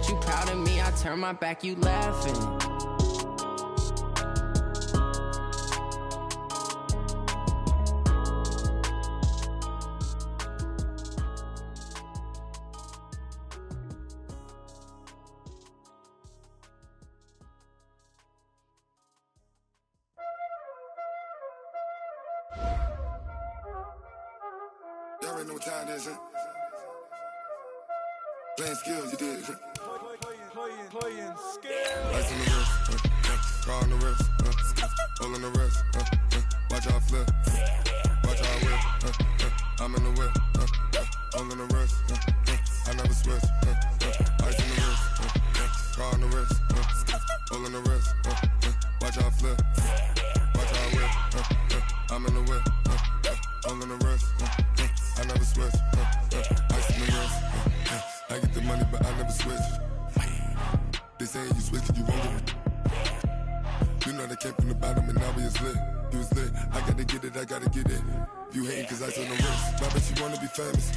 you proud of me, I turn my back, you laughing. Y'all already know what time it is, huh? Playing skills, you did. Playing skills. Ice on the wrist, car on the wrist, hole in the wrist, watch how I flip, watch how I whip, I'm in the whip, hole in the wrist, I never switch, ice on the wrist, car on the wrist, hole in the wrist, watch how I flip, watch how I whip, I'm in the whip, hole in the wrist, I never switch, ice on the wrist, I get the money but I never switch. They saying you switch cause you won't get it. You know they came from the bottom and now we is lit. You was lit, I gotta get it, I gotta get it. You hating cause ice on the wrist. My bitch, you wanna be famous,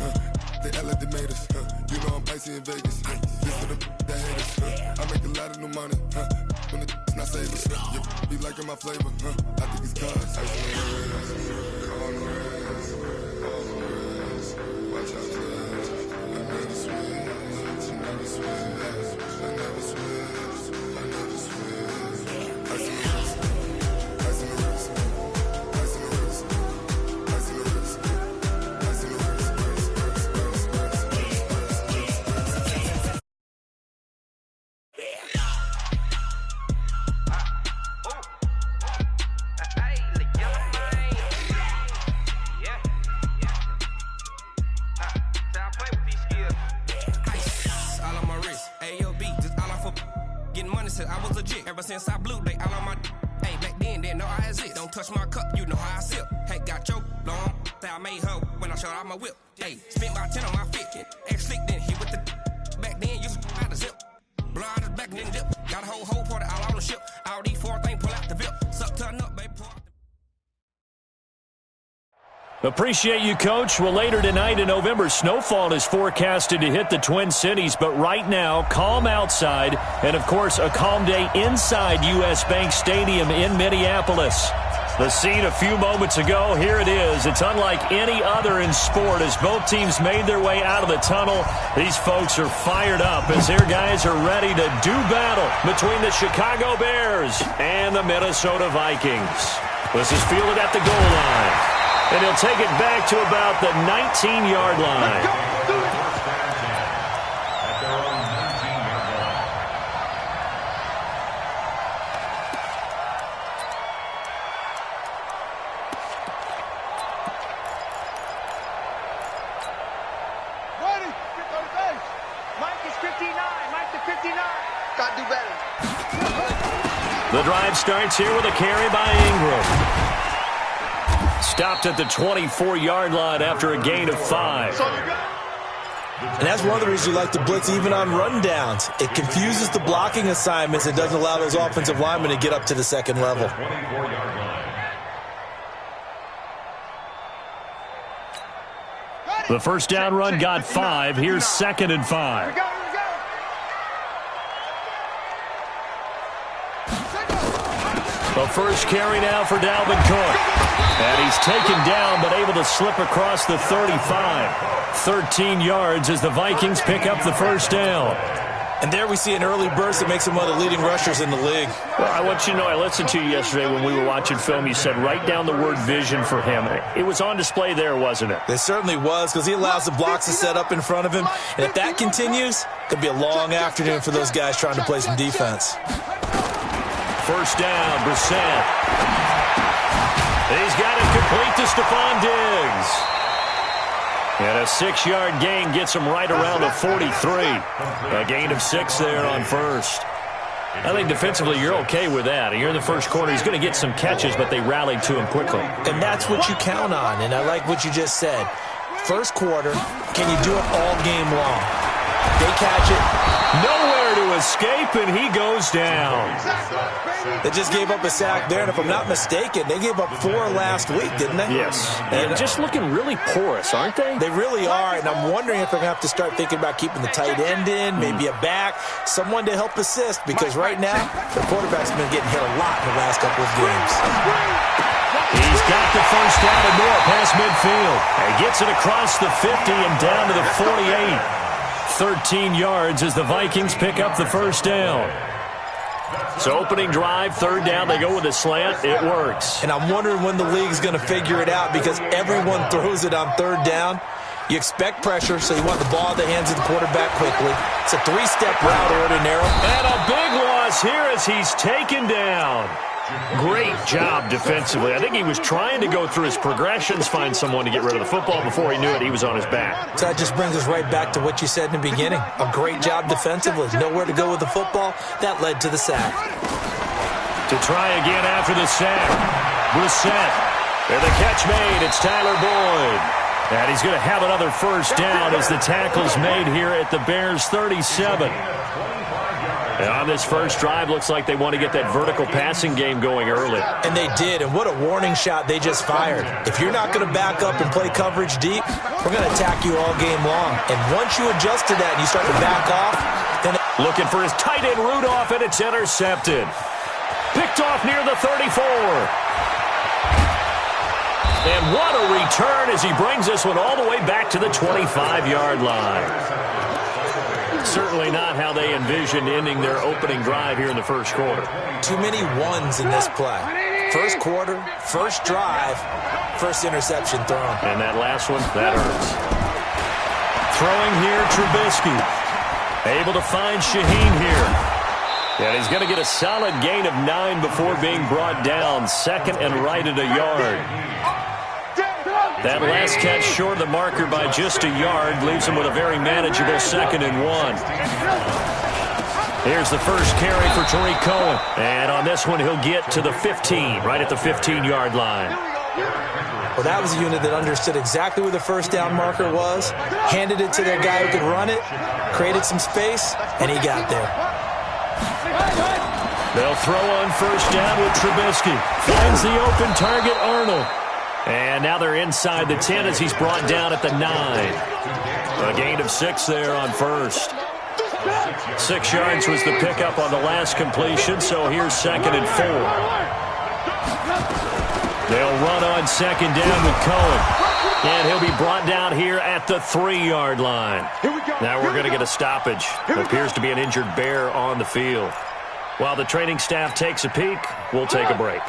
They act like they made us, You know I'm icy in Vegas, This for the that hate us, I make a lot of new money, When it's not savers, You be liking my flavor, I think it's cause ice on the wrist, on the wrist, on the wrist. Watch out, flash, I never switch, I never switch, I never switch, I never switch. Ice on the wrist, ice on the wrist, ice on the wrist, ice on the wrist, ice on the wrist, I was legit ever since I blew they all on my hey back then didn't know I exist. Don't touch my cup, you know how I sip. Hey, got your long that I made her when I showed out my whip. Hey, spent about 10 on my fit. Ex slick then hit with the back then used to out the zip. Blow out his back then dip. Got a whole party all on the ship. All these 4 things pull out the VIP. Suck turn up, baby. Appreciate you, Coach. Well, later tonight in November, snowfall is forecasted to hit the Twin Cities, but right now, calm outside, and of course, a calm day inside U.S. Bank Stadium in Minneapolis. The scene a few moments ago, here it is. It's unlike any other in sport as both teams made their way out of the tunnel. These folks are fired up as their guys are ready to do battle between the Chicago Bears and the Minnesota Vikings. This is fielded at the goal line. And he'll take it back to about the 19-yard line. Ready, get on the base. Mike is 59. Mike to 59. Got to do better. The drive starts here with a carry by Ingram. Stopped at the 24-yard line after a gain of 5. And that's one of the reasons you like to blitz even on rundowns. It confuses the blocking assignments. It doesn't allow those offensive linemen to get up to the second level. The first down run got 5. Here's 2nd and 5. The first carry now for Dalvin Cook. And he's taken down, but able to slip across the 35. 13 yards as the Vikings pick up the first down. And there we see an early burst that makes him one of the leading rushers in the league. Well, I want you to know, I listened to you yesterday when we were watching film. You said write down the word vision for him. It was on display there, wasn't it? It certainly was, because he allows the blocks to set up in front of him. And if that continues, it could be a long afternoon for those guys trying to play some defense. First down, Brissett. He's got it complete to Stephon Diggs. And a 6-yard gain gets him right around the 43. A gain of 6 there on first. I think defensively you're okay with that. You're in the first quarter. He's going to get some catches, but they rallied to him quickly. And that's what you count on, and I like what you just said. First quarter, can you do it all game long? They catch it, Nowhere to escape, and he goes down. They just gave up a sack there, and if I'm not mistaken, they gave up 4 last week, didn't they? Yes. And just looking really porous, aren't they? They really are, and I'm wondering if they're going to have to start thinking about keeping the tight end in, maybe a back, someone to help assist, because right now, the quarterback's been getting hit a lot in the last couple of games. He's got the first down and more past midfield. And gets it across the 50 and down to the 48. 13 yards as the Vikings pick up the first down. So opening drive, third down, they go with a slant. It works. And I'm wondering when the league's going to figure it out because everyone throws it on third down. You expect pressure, so you want the ball in the hands of the quarterback quickly. It's a 3-step route ordinarily. And a big loss here as he's taken down. Great job defensively. I think he was trying to go through his progressions, find someone to get rid of the football. Before he knew it, he was on his back. So that just brings us right back to what you said in the beginning. A great job defensively. Nowhere to go with the football. That led to the sack. To try again after the sack. Brissett. And the catch made. It's Tyler Boyd. And he's going to have another first down as the tackle's made here at the Bears' 37. And on this first drive, looks like they want to get that vertical passing game going early. And they did, and what a warning shot they just fired. If you're not going to back up and play coverage deep, we're going to attack you all game long. And once you adjust to that and you start to back off, then... Looking for his tight end Rudolph, and it's intercepted. Picked off near the 34. And what a return as he brings this one all the way back to the 25-yard line. Certainly not how they envisioned ending their opening drive here in the first quarter. Too many ones in this play. First quarter, first drive, first interception thrown. And that last one, that hurts. Throwing here, Trubisky. Able to find Shaheen here. And he's going to get a solid gain of 9 before being brought down. Second and right at a yard. That last catch short of the marker by just a yard leaves him with a very manageable 2nd and 1. Here's the first carry for Tariq Cohen. And on this one, he'll get to the 15, right at the 15-yard line. Well, that was a unit that understood exactly where the first down marker was, handed it to their guy who could run it, created some space, and he got there. They'll throw on first down with Trubisky. Finds the open target, Arnold. And now they're inside the 10 as he's brought down at the 9. A gain of 6 there on first. 6 yards was the pickup on the last completion, so here's 2nd and 4. They'll run on 2nd down with Cohen. And he'll be brought down here at the 3-yard line. Now we're going to get a stoppage. Appears to be an injured Bear on the field. While the training staff takes a peek, we'll take a break.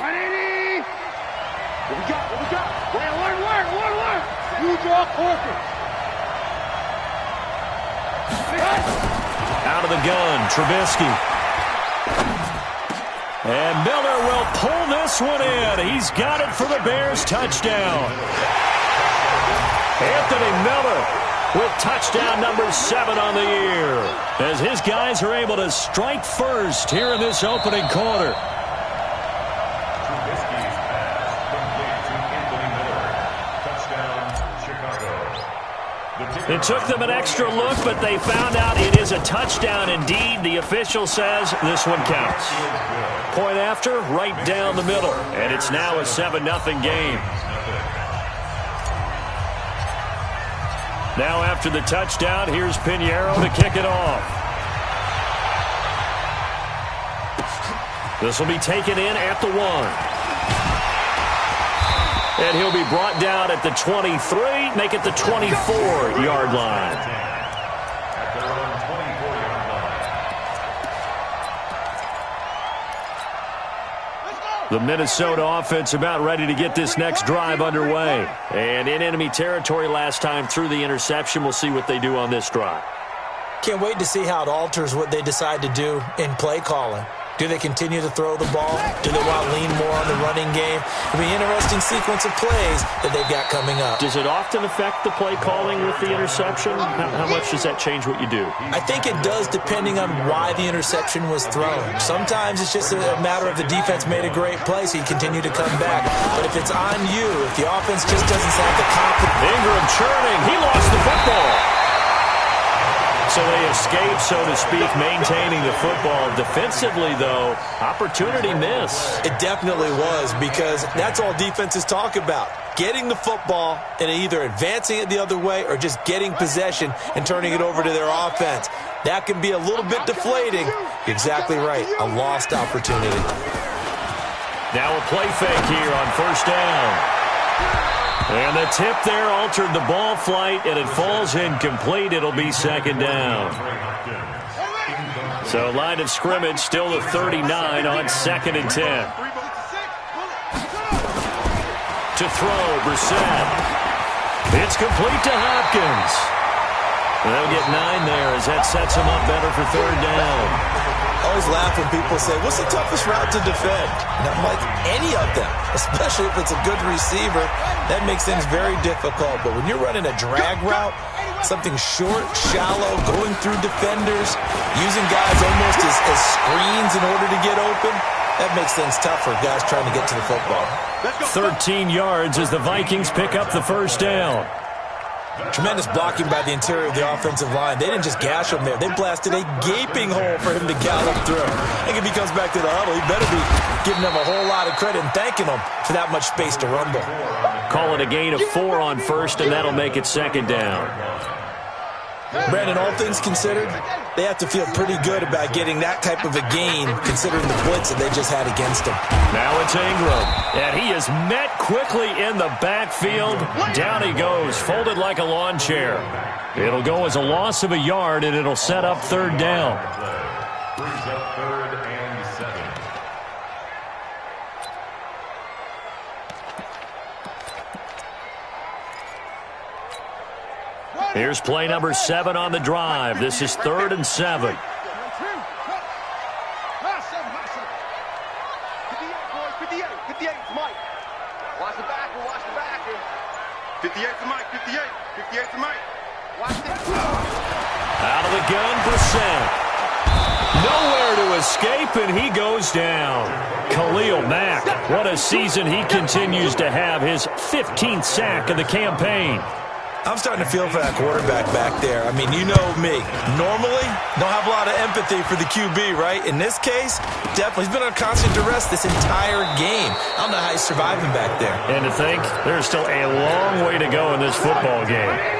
What we got? Learn. You draw corker. Out of the gun, Trubisky. And Miller will pull this one in. He's got it for the Bears touchdown. Anthony Miller with touchdown number 7 on the year. As his guys are able to strike first here in this opening quarter. It took them an extra look, but they found out it is a touchdown indeed. The official says this one counts. Point after, right down the middle. And it's now a 7-0 game. Now after the touchdown, here's Pinheiro to kick it off. This will be taken in at the 1. And he'll be brought down at the 23, make it the 24-yard line. The Minnesota offense about ready to get this next drive underway. And in enemy territory last time through the interception. We'll see what they do on this drive. Can't wait to see how it alters what they decide to do in play calling. Do they continue to throw the ball? Do they want to lean more on the running game? It'll be an interesting sequence of plays that they've got coming up. Does it often affect the play calling with the interception? How much does that change what you do? I think it does depending on why the interception was thrown. Sometimes it's just a matter of the defense made a great play, so you continue to come back. But if it's on you, if the offense just doesn't have the confidence. Ingram churning. He lost the football. breakaway escape, so to speak, maintaining the football. Defensively, though, opportunity miss. It definitely was, because that's all defenses talk about. Getting the football and either advancing it the other way or just getting possession and turning it over to their offense. That can be a little bit deflating. You're exactly right. A lost opportunity. Now a play fake here on first down. And the tip there altered the ball flight, and it falls incomplete. It'll be second down. So line of scrimmage still the 39 on 2nd and 10. To throw, Brissett. It's complete to Hopkins. They'll get 9 there as that sets them up better for third down. I always laugh when people say, what's the toughest route to defend? And I'm like, any of them, especially if it's a good receiver. That makes things very difficult. But when you're running a drag route, something short, shallow, going through defenders, using guys almost as screens in order to get open, that makes things tough for guys trying to get to the football. 13 yards as the Vikings pick up the first down. Tremendous blocking by the interior of the offensive line. They didn't just gash him there. They blasted a gaping hole for him to gallop through. I think if he comes back to the huddle, he better be giving them a whole lot of credit and thanking them for that much space to rumble. Call it a gain of 4 on first, and that'll make it second down. Brandon, all things considered, they have to feel pretty good about getting that type of a gain, considering the blitz that they just had against them. Now it's Ingram, and he is met quickly in the backfield. Down he goes, folded like a lawn chair. It'll go as a loss of a yard, and it'll set up third down. Here's play number 7 on the drive. This is 3rd and 7. 58, Mike. Watch the backer, watch the backer. 58 to Mike, 58 to Mike. Watch this. Out of the gun, Brissett. Nowhere to escape, and he goes down. Khalil Mack, what a season he continues to have. His 15th sack of the campaign. I'm starting to feel for that quarterback back there. I mean, you know me. Normally, don't have a lot of empathy for the QB, right? In this case, definitely. He's been on constant duress this entire game. I don't know how he's surviving back there. And to think, there's still a long way to go in this football game.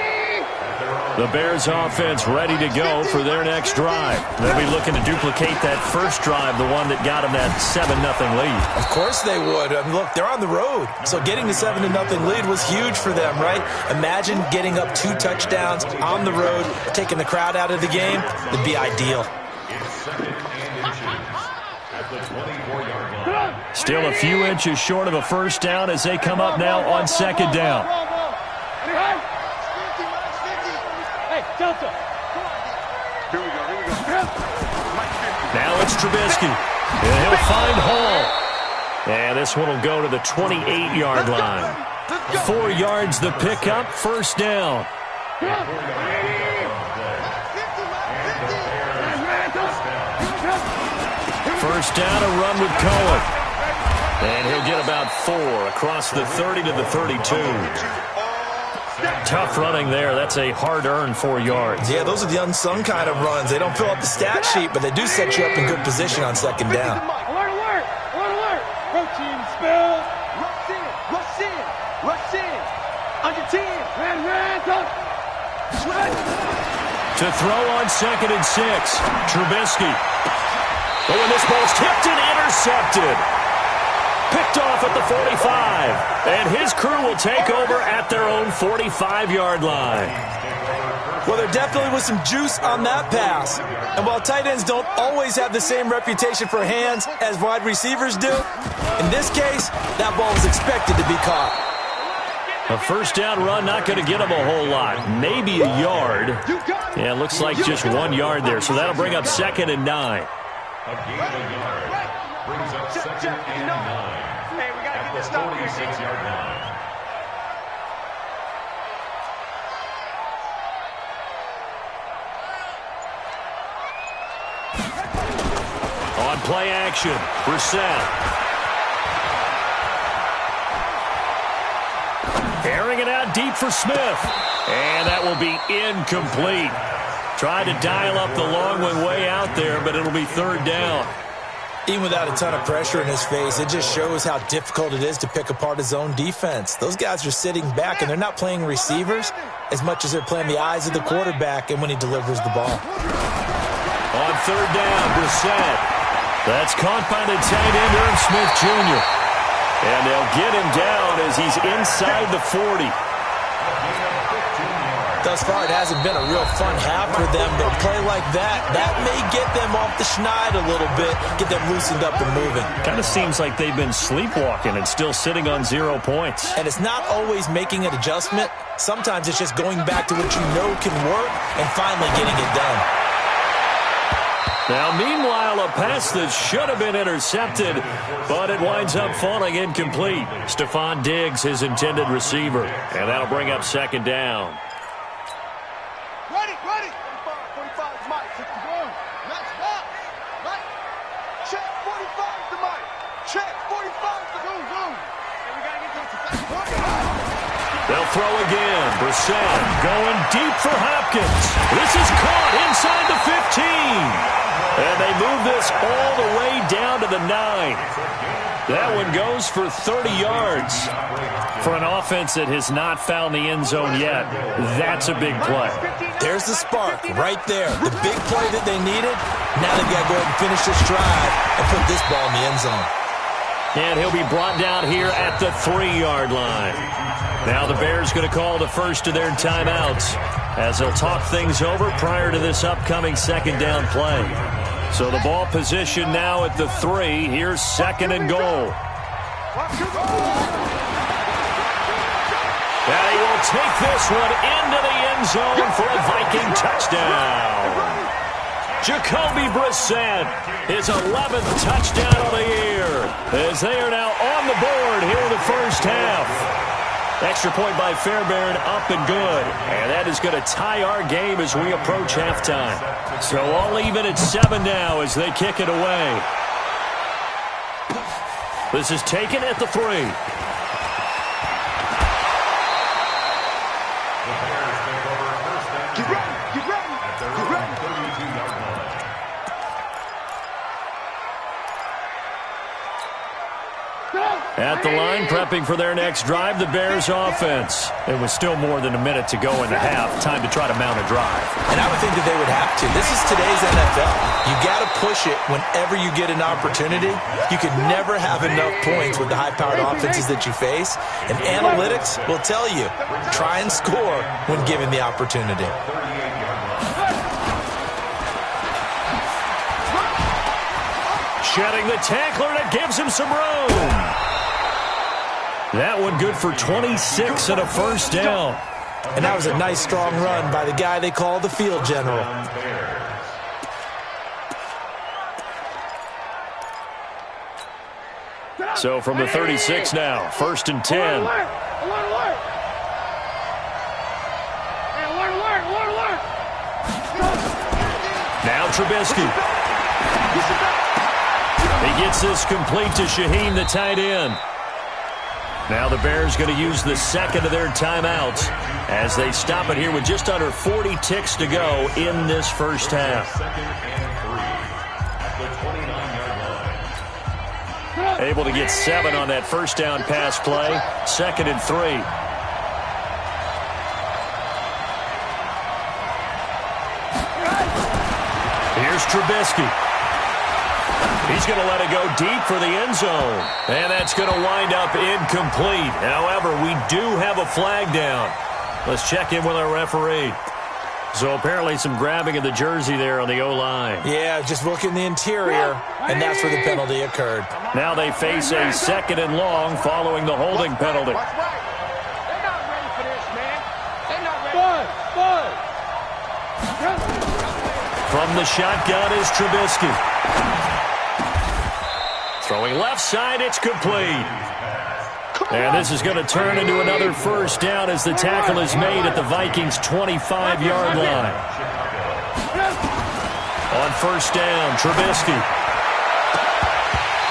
The Bears offense ready to go for their next drive. They'll be looking to duplicate that first drive, the one that got them that 7-0 lead. Of course they would. I mean, look, they're on the road. So getting the 7-0 lead was huge for them, right? Imagine getting up 2 touchdowns on the road, taking the crowd out of the game. It'd be ideal. Still a few inches short of a first down as they come up now on second down. Now it's Trubisky. And he'll find Hall. And this one will go to the 28-yard line. 4 yards the pickup, first down. First down, a run with Cohen. And he'll get about 4 across the 30 to the 32. Tough running there. That's a hard-earned 4 yards. Yeah, those are the unsung kind of runs. They don't fill up the stat sheet, but they do set you up in good position on second down. Alert, alert, alert, alert. Protein spill. Rush in, rush in, rush in. Under 10. Ran, go. To throw on 2nd and 6. Trubisky. Oh, and this ball's tipped and intercepted. Picked off at the 45, and his crew will take over at their own 45-yard line. Well, there definitely was some juice on that pass. And while tight ends don't always have the same reputation for hands as wide receivers do, in this case, that ball was expected to be caught. A first down run, not going to get him a whole lot. Maybe a yard. Yeah, it looks like just 1 yard there, so that'll bring up 2nd and 9. A gain of a yard brings up 2nd and 9. Hey, we got to get this stop here. 46-yard line. On play action, Brissett. Airing it out deep for Smith. And that will be incomplete. Tried to dial up the long one way out there, but it'll be third down. Even without a ton of pressure in his face, it just shows how difficult it is to pick apart his own defense. Those guys are sitting back, and they're not playing receivers as much as they're playing the eyes of the quarterback and when he delivers the ball. On third down, Brissett. That's caught by the tight end, Irv Smith Jr. And they'll get him down as he's inside the 40. Thus far, it hasn't been a real fun half for them, but a play like that may get them off the schneid a little bit, get them loosened up and moving. Kind of seems like they've been sleepwalking and still sitting on 0 points. And it's not always making an adjustment. Sometimes it's just going back to what you know can work and finally getting it done. Now, meanwhile, a pass that should have been intercepted, but it winds up falling incomplete. Stephon Diggs, his intended receiver, and that'll bring up second down. Ready. 45 is Mike. 61. Nice block. Right. Check 45 is the Mike. Check 45 is the boom. And we got to get to They'll throw again. Brissett going deep for Hopkins. This is caught inside the 15. And they move this all the way down to the 9. That one goes for 30 yards. For an offense that has not found the end zone yet, that's a big play. There's the spark right there. The big play that they needed. Now they've got to go ahead and finish this drive and put this ball in the end zone. And he'll be brought down here at the 3-yard line. Now the Bears going to call the first of their timeouts as they'll talk things over prior to this upcoming second down play. So the ball position now at the 3. Here's second and goal. And he will take this one into the end zone for a Viking touchdown. Jacoby Brissett, his 11th touchdown of the year, as they are now on the board here in the first half. Extra point by Fairbairn, up and good. And that is going to tie our game as we approach halftime. So all even at 7 now as they kick it away. This is taken at the 3. At the line, prepping for their next drive, the Bears offense. It was still more than a minute to go in the half. Time to try to mount a drive. And I would think that they would have to. This is today's NFL. You got to push it whenever you get an opportunity. You can never have enough points with the high-powered offenses that you face. And analytics will tell you, try and score when given the opportunity. Shedding the tackler, that gives him some room. That one good for 26 and a first down. And that was a nice, strong run by the guy they call the field general. So from the 36 now, first and 10. Now Trubisky. He gets this complete to Shaheen, the tight end. Now the Bears going to use the second of their timeouts as they stop it here with just under 40 ticks to go in this first half. Able to get 7 on that first down pass play. Second and 3. Here's Trubisky. He's going to let it go deep for the end zone. And that's going to wind up incomplete. However, we do have a flag down. Let's check in with our referee. So apparently some grabbing of the jersey there on the O-line. Yeah, just look in the interior, and that's where the penalty occurred. Now they face a second and long following the holding penalty. They're not ready for this, man. They're not ready. From the shotgun is Trubisky. Throwing left side, it's complete. And this is going to turn into another first down as the tackle is made at the Vikings' 25-yard line. On first down, Trubisky.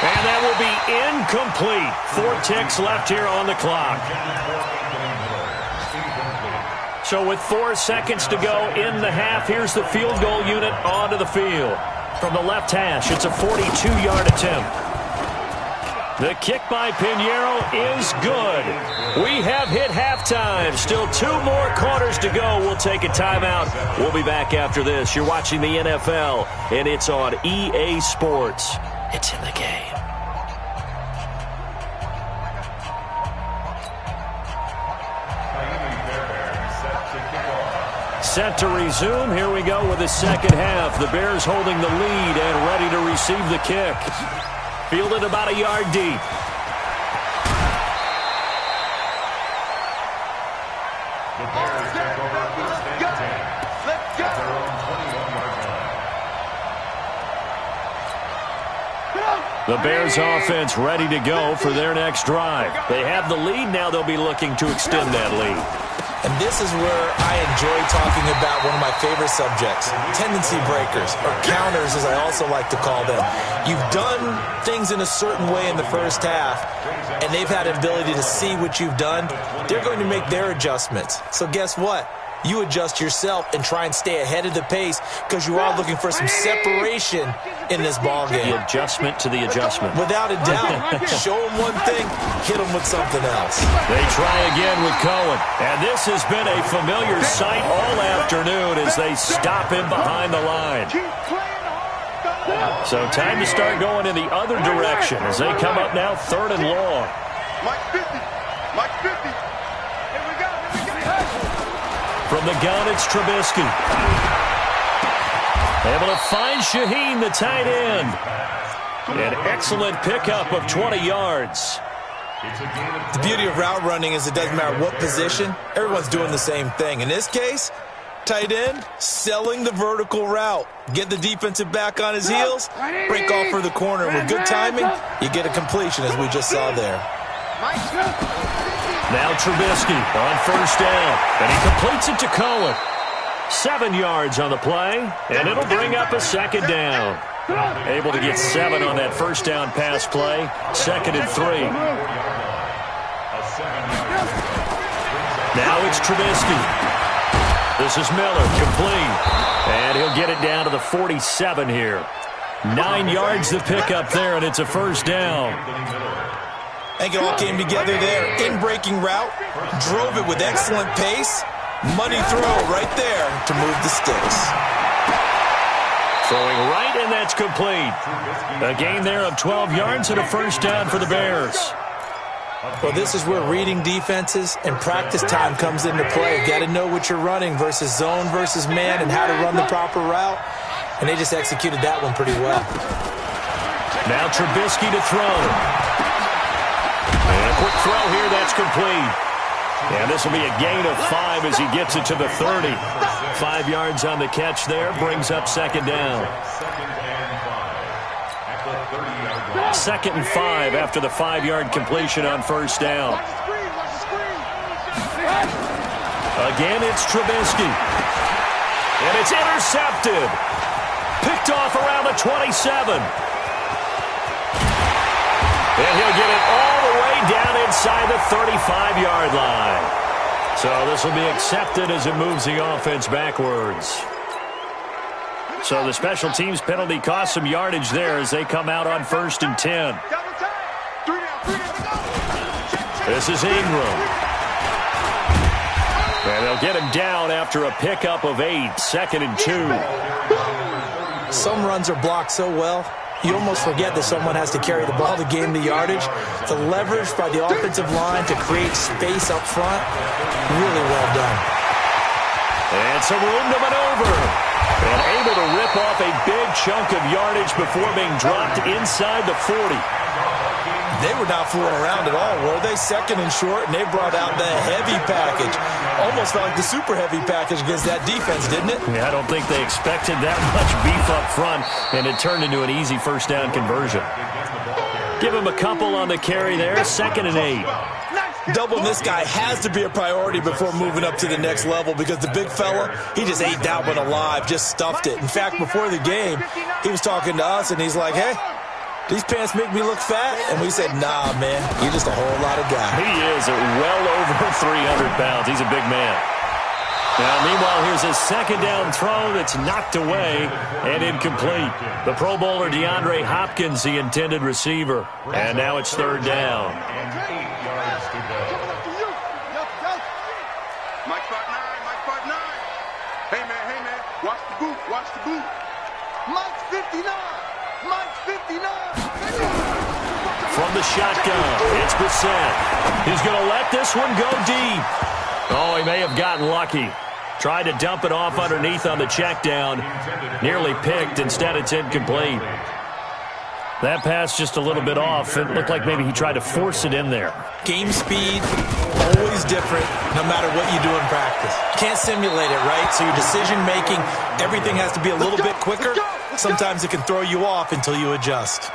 And that will be incomplete. 4 ticks left here on the clock. So with 4 seconds to go in the half, here's the field goal unit onto the field. From the left hash, it's a 42-yard attempt. The kick by Pinheiro is good. We have hit halftime. Still 2 more quarters to go. We'll take a timeout. We'll be back after this. You're watching the NFL, and it's on EA Sports. It's in the game. Set to resume. Here we go with the second half. The Bears holding the lead and ready to receive the kick. Fielded about a yard deep. The Bears offense ready to go for their next drive. They have the lead. Now they'll be looking to extend that lead. And this is where I enjoy talking about one of my favorite subjects, tendency breakers, or counters as I also like to call them. You've done things in a certain way in the first half, and they've had an ability to see what you've done. They're going to make their adjustments. So guess what? You adjust yourself and try and stay ahead of the pace because you are looking for some separation in this ballgame. The adjustment to the adjustment. Without a doubt. Show them one thing, hit them with something else. They try again with Cohen. And this has been a familiar sight all afternoon as they stop him behind the line. So time to start going in the other direction as they come up now 3rd and long. Mike 50. Mike 50. From the gun, it's Trubisky. Able to find Shaheen, the tight end. An excellent pickup of 20 yards. The beauty of route running is it doesn't matter what position. Everyone's doing the same thing. In this case, tight end, selling the vertical route. Get the defensive back on his heels, break off for the corner. And with good timing, you get a completion as we just saw there. Now Trubisky on 1st down, and he completes it to Cohen. 7 yards on the play, and it'll bring up a 2nd down. Able to get 7 on that 1st down pass play. 2nd and 3. Now it's Trubisky. This is Miller, complete. And he'll get it down to the 47 here. 9 yards the pickup there, and it's a 1st down. I think it all came together there. In-breaking route, drove it with excellent pace. Money throw right there to move the sticks. Throwing right, and that's complete. A gain there of 12 yards and a 1st down for the Bears. Well, this is where reading defenses and practice time comes into play. Got to know what you're running versus zone versus man and how to run the proper route. And they just executed that one pretty well. Now Trubisky to throw. And a quick throw here, that's complete. And this will be a gain of 5 as he gets it to the 30. 5 yards on the catch there, brings up 2nd down. 2nd and 5 after the 5-yard completion on 1st down. Again, it's Trubisky. And it's intercepted. Picked off around the 27. And he'll get it all the way down inside the 35-yard line. So this will be accepted as it moves the offense backwards. So the special teams penalty cost some yardage there as they come out on 1st and 10. This is Ingram. And they'll get him down after a pickup of 8, 2nd and 2. Some runs are blocked so well, you almost forget that someone has to carry the ball to gain the yardage. The leverage by the offensive line to create space up front, really well done. And some room to maneuver. And able to rip off a big chunk of yardage before being dropped inside the 40. They were not fooling around at all, were they? 2nd and short, and they brought out the heavy package. Almost like the super heavy package against that defense, didn't it? Yeah, I don't think they expected that much beef up front, and it turned into an easy 1st down conversion. Give him a couple on the carry there, 2nd and 8. Doubling this guy has to be a priority before moving up to the next level because the big fella, he just ate that one alive, just stuffed it. In fact, before the game, he was talking to us, and he's like, hey, these pants make me look fat? And we said, nah, man, you're just a whole lot of guy. He is well over 300 pounds. He's a big man. Now, meanwhile, here's a second down throw that's knocked away and incomplete. The Pro Bowler DeAndre Hopkins, the intended receiver. And now it's third down. Mike 5'9", Hey, man, watch the boot. Mike's 59. From the shotgun, it's Brissett. He's going to let this one go deep. Oh, he may have gotten lucky. Tried to dump it off underneath on the check down. Nearly picked. Instead, it's incomplete. That pass just a little bit off. It looked like maybe he tried to force it in there. Game speed, always different, no matter what you do in practice. You can't simulate it, right? So your decision-making, everything has to be a little bit quicker. Sometimes it can throw you off until you adjust.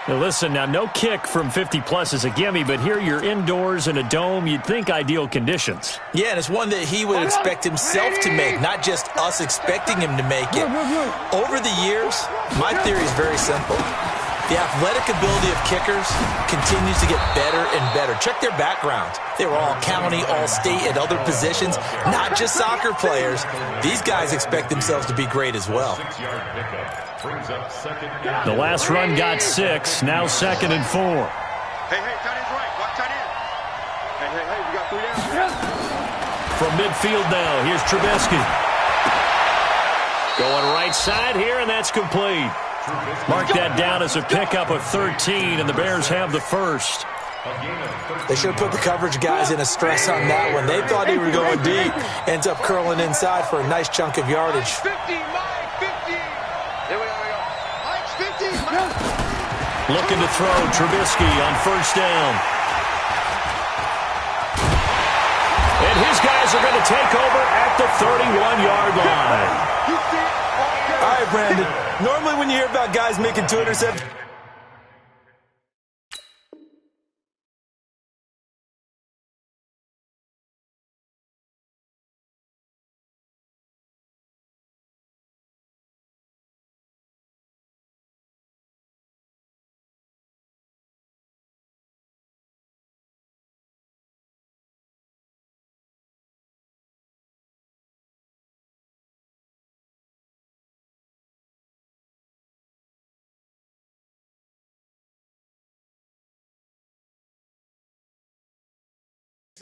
Now listen, now no kick from 50-plus is a gimme, but here you're indoors in a dome. You'd think ideal conditions. Yeah, and it's one that he would expect himself to make, not just us expecting him to make it. Over the years, my theory is very simple. The athletic ability of kickers continues to get better and better. Check their backgrounds. They were all county, all state, at other positions, not just soccer players. These guys expect themselves to be great as well. The last run got 6, now 2nd and 4. Hey, tight end's right. Watch tight end. Hey, we got 3 downs. From midfield now, here's Trubisky. Going right side here, and that's complete. Mark that down as a pickup of 13, and the Bears have the first. They should have put the coverage guys in a stress on that one. They thought he was going deep. Ends up curling inside for a nice chunk of yardage. Mike 50. Here we go. Mike's 50. Looking to throw Trubisky on first down. And his guys are going to take over at the 31-yard line. All right, Brandon. Normally when you hear about guys making 2 interceptions,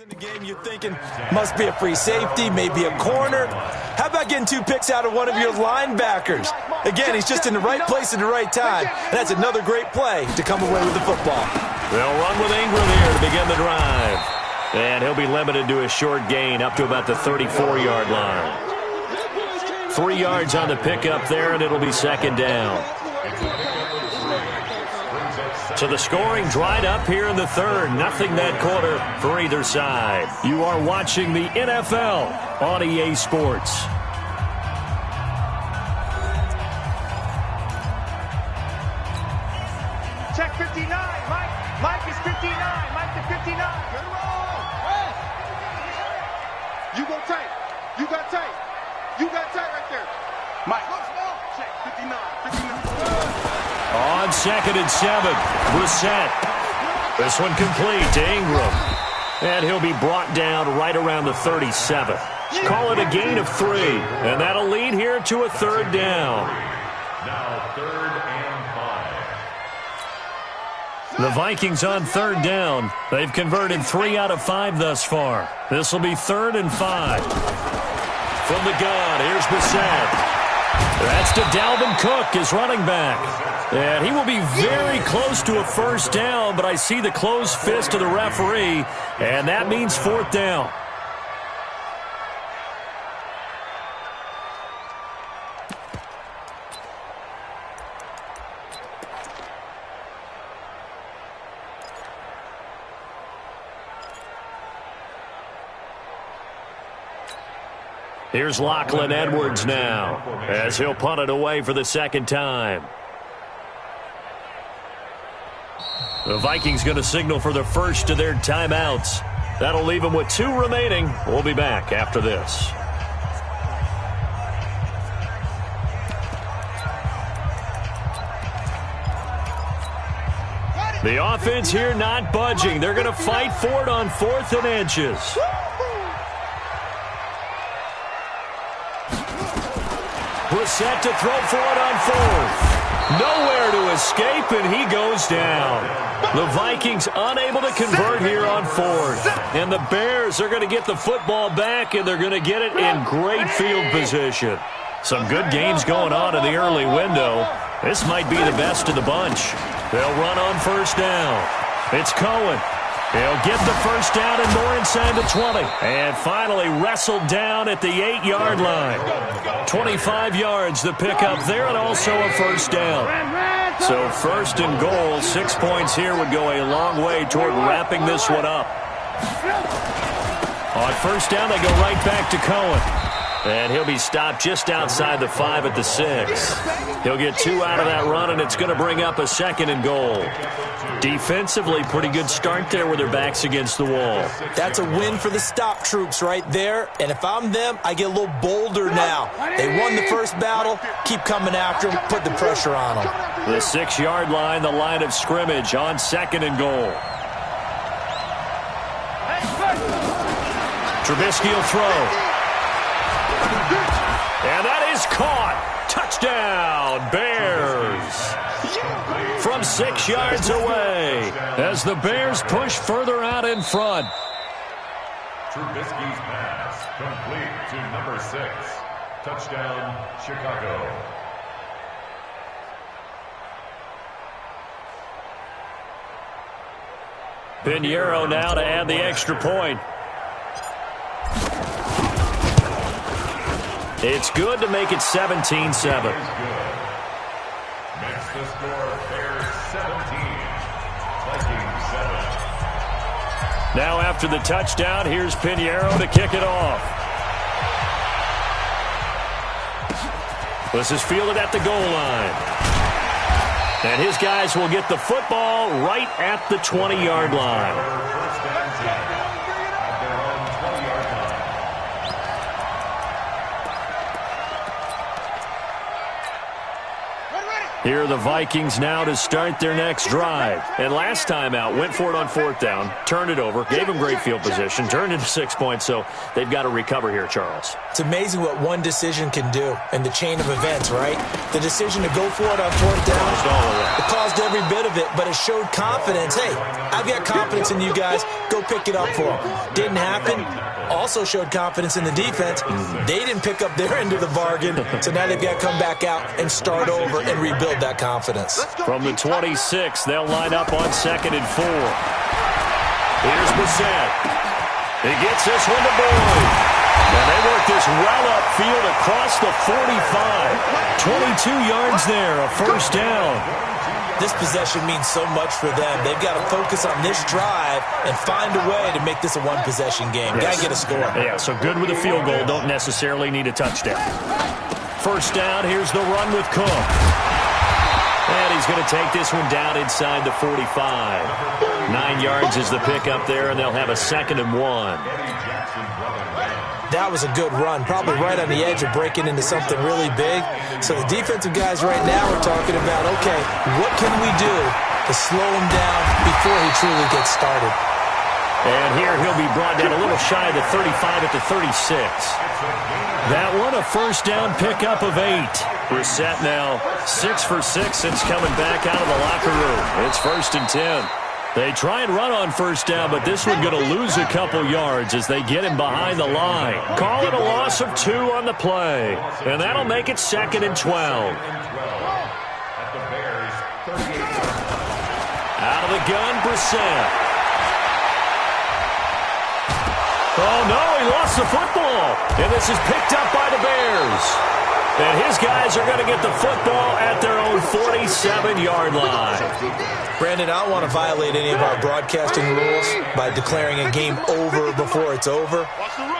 in the game you're thinking must be a free safety, maybe a corner. How about getting 2 picks out of one of your linebackers? Again, he's just in the right place at the right time, and that's another great play to come away with the football. They'll run with Ingram here to begin the drive. And he'll be limited to a short gain up to about the 34-yard line. 3 yards on the pickup there, and it'll be 2nd down. So the scoring dried up here in the 3rd. Nothing that quarter for either side. You are watching the NFL on EA Sports. Check 59. Mike is 59. Mike to 59. Get him on. You go tight. You got tight right there. Mike. Check 59. On 2nd and 7, Brissett. This one complete to Ingram. And he'll be brought down right around the 37. Call it a gain of 3. And that'll lead here to a 3rd down. Now 3rd and 5. The Vikings on 3rd down. They've converted 3 out of 5 thus far. This will be 3rd and 5. From the gun, here's Brissett. That's to Dalvin Cook, his running back. And he will be very close to a first down, but I see the closed fist of the referee, and that means 4th down. Here's Lachlan Edwards now, as he'll punt it away for the 2nd time. The Vikings going to signal for the first of their timeouts. That'll leave them with 2 remaining. We'll be back after this. The offense here not budging. They're going to fight for it on 4th and inches. Brissett to throw for it on fourth. Nowhere to escape, and he goes down. The Vikings unable to convert here on fourth. And the Bears are going to get the football back, and they're going to get it in great field position. Some good games going on in the early window. This might be the best of the bunch. They'll run on first down. It's Cohen. He'll get the first down and more inside the 20. And finally wrestled down at the 8-yard line. 25 yards the pickup there, and also a first down. So first and goal, 6 points here would go a long way toward wrapping this one up. On first down, they go right back to Cohen. And he'll be stopped just outside the 5 at the 6. He'll get 2 out of that run, and it's going to bring up a second and goal. Defensively, pretty good start there with their backs against the wall. That's a win for the stop troops right there. And if I'm them, I get a little bolder now. They won the first battle. Keep coming after them. Put the pressure on them. The 6-yard line, the line of scrimmage on second and goal. Trubisky will throw. And that is caught. Touchdown, Bears. From 6 yards away as the Bears push further out in front. Trubisky's pass complete to number 6. Touchdown, Chicago. Pinheiro now to add the extra point. It's good to make it 17-7. Makes the score Bears 17, Vikings 7. Now after the touchdown, here's Pinheiro to kick it off. This is fielded at the goal line. And his guys will get the football right at the 20-yard line. Here are the Vikings now to start their next drive. And last time out, went for it on fourth down, turned it over, gave them great field position, turned into 6 points, so they've got to recover here, Charles. It's amazing what one decision can do in the chain of events, right? The decision to go for it on fourth down, it caused every bit of it, but it showed confidence. Hey, I've got confidence in you guys. Go pick it up for them. Didn't happen. Also showed confidence in the defense. They didn't pick up their end of the bargain, so now they've got to come back out and start over and rebuild that confidence. From the 26, they'll line up on second and 4. Here's Brissett. He gets this one to Boyd. And they work this well upfield across the 45. 22 yards there, a first down. This possession means so much for them. They've got to focus on this drive and find a way to make this a one-possession game. Got to get a score. Yeah, so good with a field goal. Don't necessarily need a touchdown. First down, here's the run with Cook. And he's going to take this one down inside the 45. 9 yards is the pickup there, and they'll have a second and 1. That was a good run, probably right on the edge of breaking into something really big. So the defensive guys right now are talking about, okay, what can we do to slow him down before he truly gets started? And here he'll be brought down a little shy of the 35 at the 36. That one, a first down pickup of 8. Brissett now 6 for 6 since coming back out of the locker room. It's first and 10. They try and run on first down, but this one going to lose a couple yards as they get him behind the line. Call it a loss of 2 on the play. And that'll make it second and 12. Out of the gun, Brissett. Oh, no, he lost the football. And this is picked up by the Bears. And his guys are going to get the football at their own 47-yard line. Brandon, I don't want to violate any of our broadcasting rules by declaring a game over before it's over.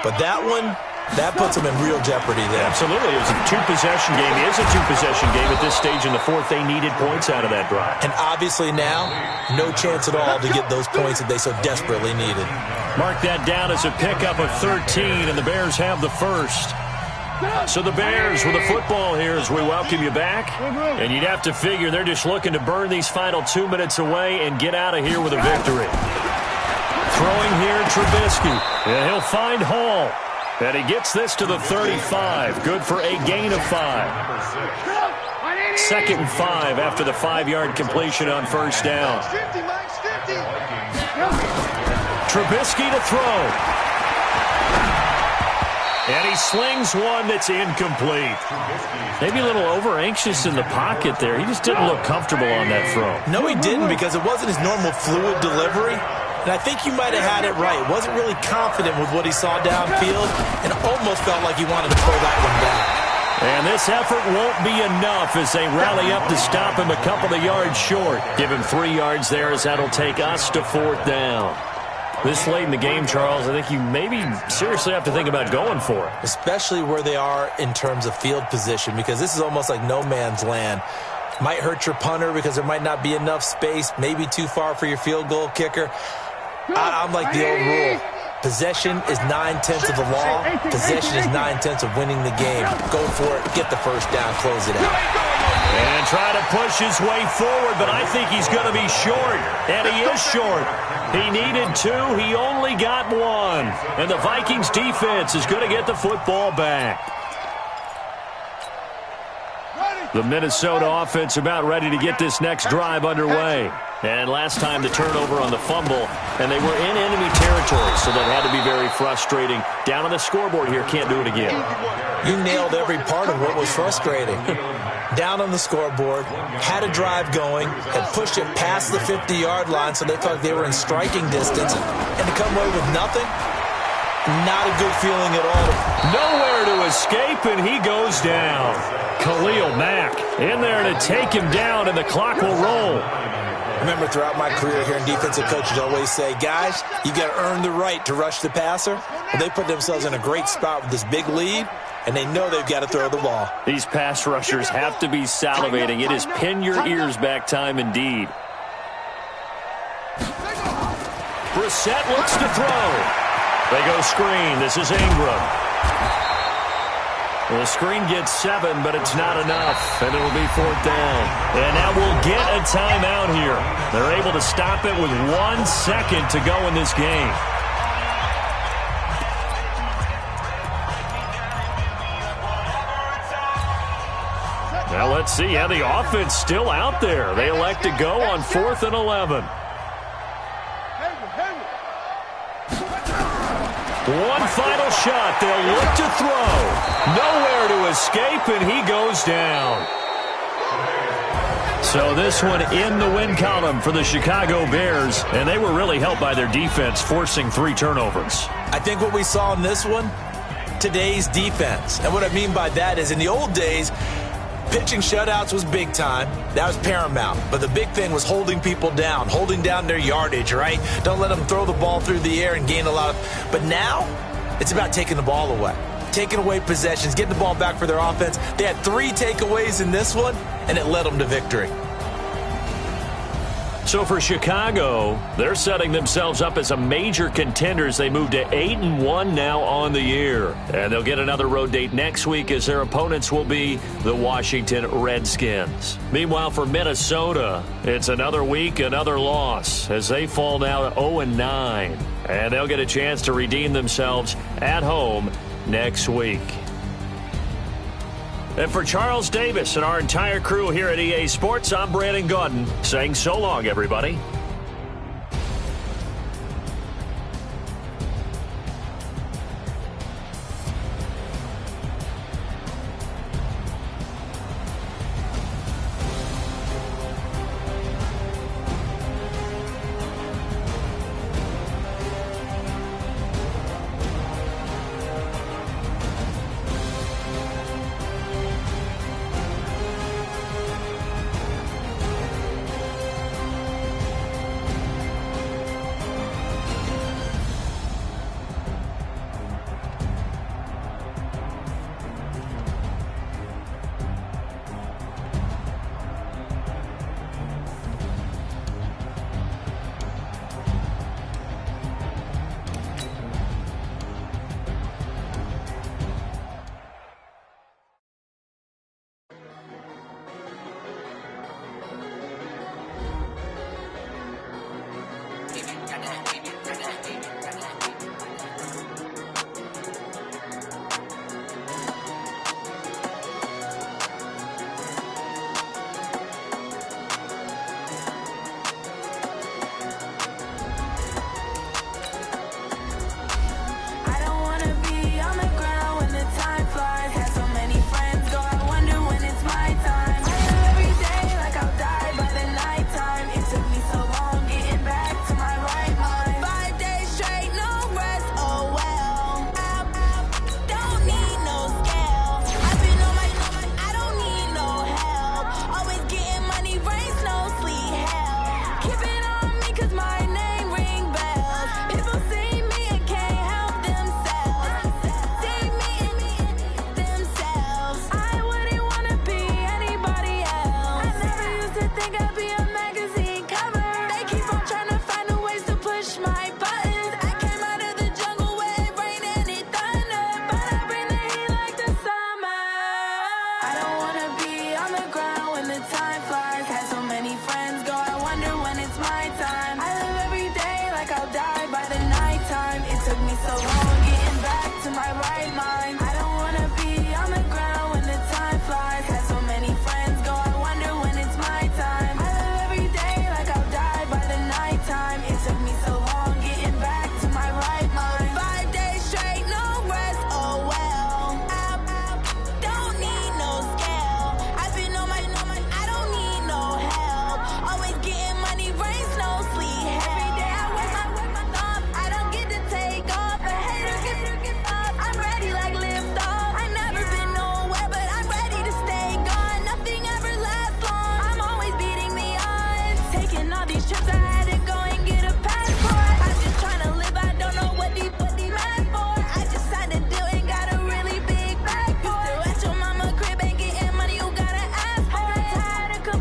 But that one, that puts them in real jeopardy there. Absolutely. It was a two-possession game. It is a two-possession game at this stage in the fourth. They needed points out of that drive. And obviously now, no chance at all to get those points that they so desperately needed. Mark that down as a pickup of 13, and the Bears have the first. So the Bears with the football here as we welcome you back. And you'd have to figure they're just looking to burn these final 2 minutes away and get out of here with a victory. Throwing here, Trubisky. And he'll find Hall. And he gets this to the 35. Good for a gain of 5. 2nd and 5 after the 5-yard completion on first down. Trubisky to throw. And he slings one that's incomplete. Maybe a little over-anxious in the pocket there. He just didn't look comfortable on that throw. No, he didn't, because it wasn't his normal fluid delivery. And I think you might have had it right. Wasn't really confident with what he saw downfield and almost felt like he wanted to pull that one back. And this effort won't be enough as they rally up to stop him a couple of yards short. Give him 3 yards there as that'll take us to 4th down. This late in the game, Charles, I think you maybe seriously have to think about going for it. Especially where they are in terms of field position, because this is almost like no man's land. Might hurt your punter because there might not be enough space, maybe too far for your field goal kicker. I'm like the old rule. Possession is 9/10 of the law. Possession is 9/10 of winning the game. Go for it. Get the first down. Close it out. And try to push his way forward, but I think he's going to be short. And he is short. He needed 2. He only got 1. And the Vikings defense is going to get the football back. The Minnesota offense about ready to get this next drive underway. And last time the turnover on the fumble, and they were in enemy territory, so that had to be very frustrating. Down on the scoreboard here, can't do it again. You nailed every part of what was frustrating. Down on the scoreboard, had a drive going, had pushed it past the 50-yard line so they felt they were in striking distance, and to come away with nothing, not a good feeling at all. Nowhere to escape, and he goes down. Khalil Mack in there to take him down, and the clock will roll. Remember, throughout my career here in defensive coaches always say, guys, you got to earn the right to rush the passer. Well, they put themselves in a great spot with this big lead, and they know they've got to throw the ball. These pass rushers have to be salivating. It is pin your ears back time indeed. Brissett looks to throw. They go screen. This is Ingram. Well, the screen gets 7, but it's not enough, and it'll be 4th down. And now we'll get a timeout here. They're able to stop it with 1 second to go in this game. Now let's see how the offense still out there. They elect to go on 4th and 11. One final shot. They'll look to throw. Nowhere to escape, and he goes down. So this one in the win column for the Chicago Bears, and they were really helped by their defense, forcing 3 turnovers. I think what we saw in this one, today's defense. And what I mean by that is in the old days, pitching shutouts was big time. That was paramount. But the big thing was holding people down, holding down their yardage, right? Don't let them throw the ball through the air and gain a lot of... But now, it's about taking the ball away. Taking away possessions, getting the ball back for their offense. They had 3 takeaways in this one, and it led them to victory. So for Chicago, they're setting themselves up as a major contender as they move to 8-1 now on the year. And they'll get another road date next week as their opponents will be the Washington Redskins. Meanwhile, for Minnesota, it's another week, another loss as they fall now to 0-9. And they'll get a chance to redeem themselves at home next week. And for Charles Davis and our entire crew here at EA Sports, I'm Brandon Gaudin saying so long, everybody.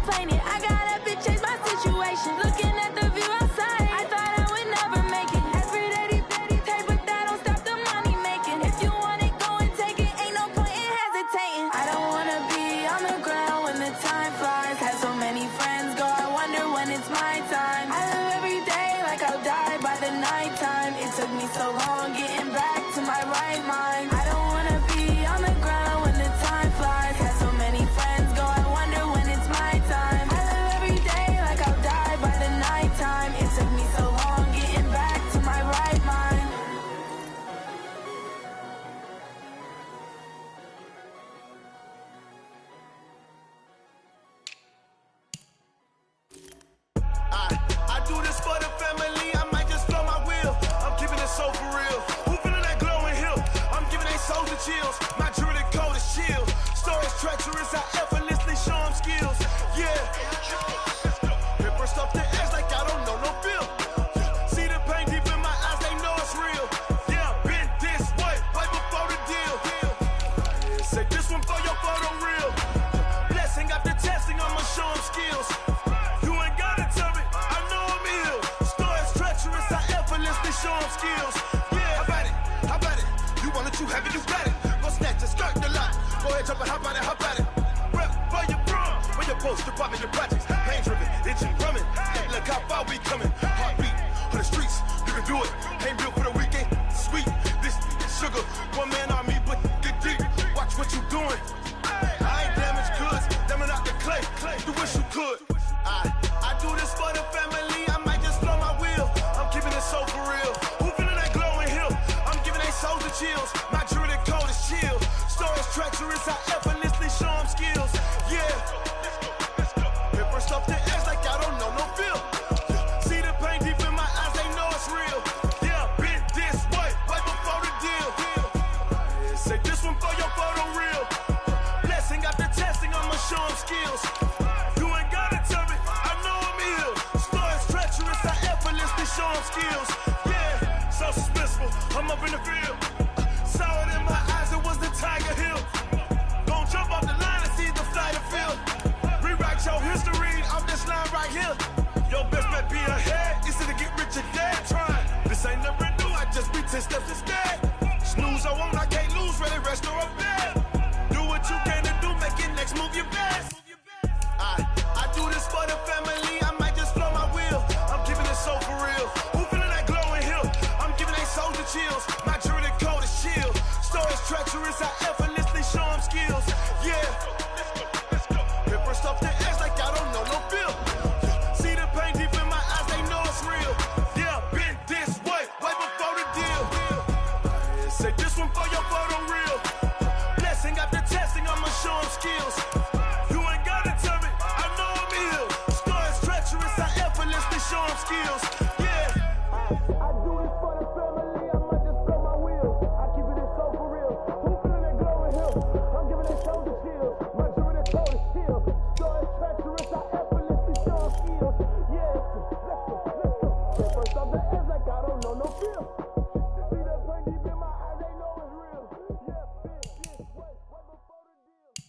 complaining. I got up and changed my situation. Looking at the view outside, I thought I would never make it. Every day they take, but that don't stop the money making. If you want it, go and take it. Ain't no point in hesitating. I don't wanna be on the ground when the time flies. Had so many friends go, I wonder when it's my time. I live every day like I'll die by the nighttime. It took me so long getting back to my right mind. I don't wanna be on the ground when the time flies. Had so many friends go, I wonder when it's my time. I live every day like I'll die by the nighttime. It took me so long getting back to my right mind. I do this for the family, I might just blow my wheel. I'm keeping it so for real. Who feeling that glowing hill? I'm giving they souls the chills. My jewelry cold as chill. Stories treacherous, I effortlessly show them skills. Yeah. Hit burst off the edge like I don't know no feel. See the pain deep in my eyes, they know it's real. Yeah, been this way, right before the deal. Say this one for your photo real. Blessing after testing, I'ma show them skills. You ain't gotta tell me, I know I'm ill. Stories treacherous, I effortlessly show them skills. Yeah, how about it? You want it, you have it, you got it. Go snatch it, skirt the lot. Go ahead, jump it, how about it? Rep for your brum, for your poster, popping your projects. Pain driven, itching, drumming. Look how far we coming. Heartbeat for the streets, you can do it. Ain't built for the weekend, sweet. This is sugar, one man army, but get deep. Watch what you doing. I ain't damaged goods, damn it out the clay. You wish you could. I do this for the family, I might just blow my wheel. I'm keeping it so for real. Who feeling that glowing hill? I'm giving they souls the chills. My jewelry cold as chill. Stories treacherous, I effortlessly show them skills. Yeah. Hit burst off the edge like I don't know no feel. See the pain deep in my eyes, they know it's real. Yeah, been this way, right before the deal. Say this one for your photo real. Blessing after testing, I'ma show them skills. You ain't gotta tell me, I know I'm ill. Stories treacherous, I effortlessly show them skills. Yeah, so suspenseful, I'm up in the field. Saw it in my eyes, it was the Tiger Hill. Gon' jump off the line and see the fly the field. Rewrite your history off this line right here. Your best bet be ahead, easy to get rich or dead trying. This ain't never new, I just be 10 steps instead. Snooze I won't, I can't lose, ready, rest or a bed. Do what you can to do, make it next move your best. I do this for the family, I might just blow my wheel. I'm keeping it so for real. Who feeling that glowing hill? I'm giving they souls the chills. My jewelry cold as chill. Stories treacherous, I effortlessly show them skills. Yeah. Hit burst off the edge like I don't know no feel. See the pain deep in my eyes, they know it's real. Yeah, been this way, right before the deal. Say this one for your photo real. Blessing after testing, I'ma show them skills. You ain't gotta tell me, I know I'm ill. Stories treacherous, I effortlessly show them skills. Yeah. I do this for the family, I might just blow my wheel. I keep it so for real. Who feeling that glowing hill? I'm giving they shoulder chills. My jewelry cold as chill. Stories treacherous, I effortlessly show them skills. Yeah, let's go. First off the edge like I don't know no feel. See the pain deep in my eyes, they know it's real. Yeah, this way, right before the deal.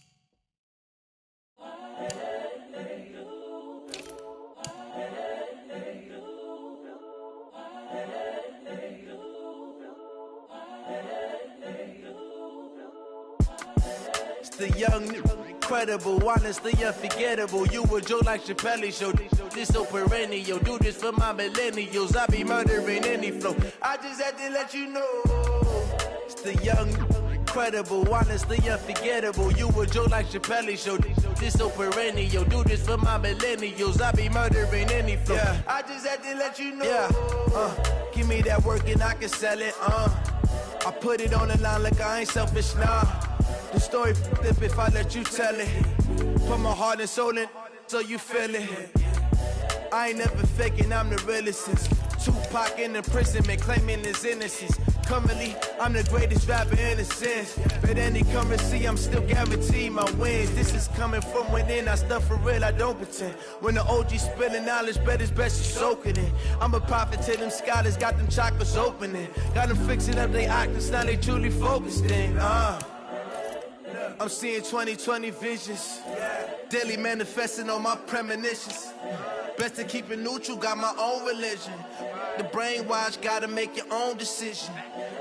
It's the young, incredible, honestly unforgettable. You a Joe like Chappelle show. This so perennial. Do this for my millennials. I be murdering any flow. I just had to let you know. It's the young, incredible, honestly unforgettable. You a Joe like Chappelle show. This so perennial. Do this for my millennials. I be murdering any flow. Yeah. I just had to let you know. Yeah. Give me that work and I can sell it. I put it on the line like I ain't selfish, nah. The story flip if I let you tell it. Put my heart and soul in so you feel it. I ain't never faking, I'm the realest since Tupac in imprisonment, claiming his innocence. Currently, I'm the greatest rapper in a sense. But any currency, I'm still guaranteed my wins. This is coming from within, I stuff for real, I don't pretend. When the OG spilling knowledge, bet it's best you soak it in. I'm a prophet to them scholars, got them chakras opening. Got them fixing up they octaves, now they truly focused in. I'm seeing 2020 visions. Daily manifesting on my premonitions. Best to keep it neutral, got my own religion. The brainwash, gotta make your own decision.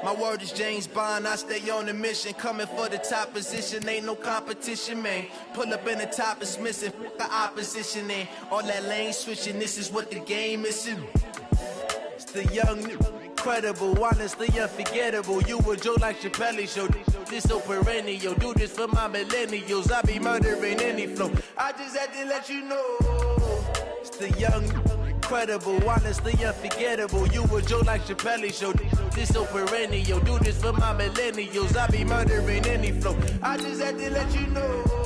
My word is James Bond, I stay on the mission. Coming for the top position, ain't no competition, man. Pull up in the top, it's missing, the opposition, and all that lane switching, this is what the game is. It's the young, incredible, honestly unforgettable. You a Joe like Chappelle show. This so perennial, do this for my millennials. I be murdering any flow. I just had to let you know. It's the young, incredible, honestly unforgettable. You a Joe like Chappelle show. This so perennial, do this for my millennials. I be murdering any flow. I just had to let you know.